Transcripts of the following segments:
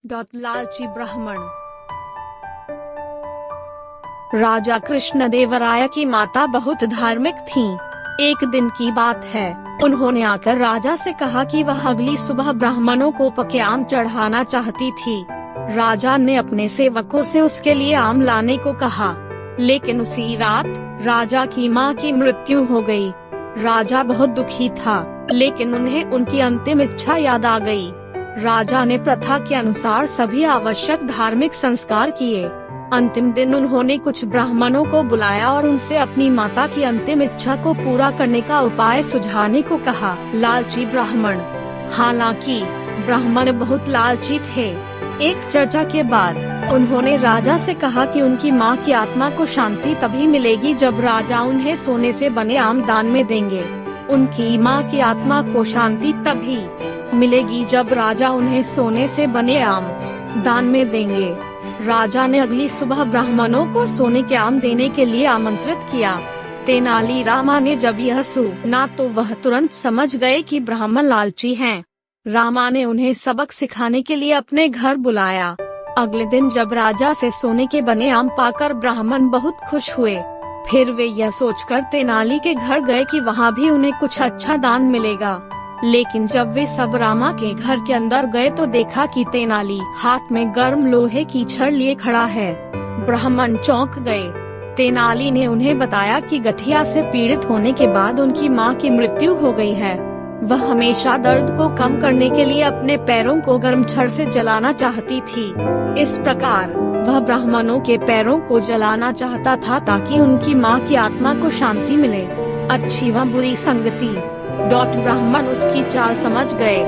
लालची ब्राह्मण। राजा कृष्णदेवराय की माता बहुत धार्मिक थीं। एक दिन की बात है, उन्होंने आकर राजा से कहा कि वह अगली सुबह ब्राह्मणों को पके आम चढ़ाना चाहती थी। राजा ने अपने सेवकों से उसके लिए आम लाने को कहा, लेकिन उसी रात राजा की मां की मृत्यु हो गई। राजा बहुत दुखी था, लेकिन उन्हें उनकी अंतिम इच्छा याद आ गई। राजा ने प्रथा के अनुसार सभी आवश्यक धार्मिक संस्कार किए। अंतिम दिन उन्होंने कुछ ब्राह्मणों को बुलाया और उनसे अपनी माता की अंतिम इच्छा को पूरा करने का उपाय सुझाने को कहा। लालची ब्राह्मण। हालांकि ब्राह्मण बहुत लालची थे। एक चर्चा के बाद उन्होंने राजा से कहा कि उनकी मां की आत्मा को शांति तभी मिलेगी जब राजा उन्हें सोने से बने आम दान में देंगे। उनकी मां की आत्मा को शांति तभी मिलेगी जब राजा उन्हें सोने से बने आम दान में देंगे। राजा ने अगली सुबह ब्राह्मणों को सोने के आम देने के लिए आमंत्रित किया। तेनालीरामा ने जब यह सुना तो वह तुरंत समझ गए कि ब्राह्मण लालची हैं। रामा ने उन्हें सबक सिखाने के लिए अपने घर बुलाया। अगले दिन जब राजा से सोने के बने आम पाकर ब्राह्मण बहुत खुश हुए। फिर वे यह सोचकर तेनाली के घर गए कि वहाँ भी उन्हें कुछ अच्छा दान मिलेगा। लेकिन जब वे सब रामा के घर के अंदर गए तो देखा कि तेनाली हाथ में गर्म लोहे की छड़ लिए खड़ा है। ब्राह्मण चौंक गए। तेनाली ने उन्हें बताया कि गठिया से पीड़ित होने के बाद उनकी मां की मृत्यु हो गई है। वह हमेशा दर्द को कम करने के लिए अपने पैरों को गर्म छड़ से जलाना चाहती थी। इस प्रकार वह ब्राह्मणों के पैरों को जलाना चाहता था ताकि उनकी मां की आत्मा को शांति मिले। अच्छी व बुरी संगति। ब्राह्मण उसकी चाल समझ गए।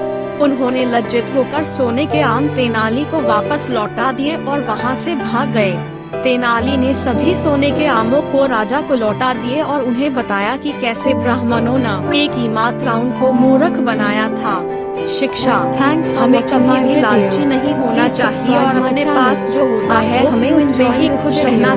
उन्होंने लज्जित होकर सोने के आम तेनाली को वापस लौटा दिए और वहां से भाग गए। तेनाली ने सभी सोने के आमों को राजा को लौटा दिए और उन्हें बताया कि कैसे ब्राह्मणों ने एक ही मात्रा उनको मूर्ख बनाया था। शिक्षा। हमें कभी भी लालची नहीं होना चाहिए और अपने पास जो होता है हमें उसमें ही खुश रहना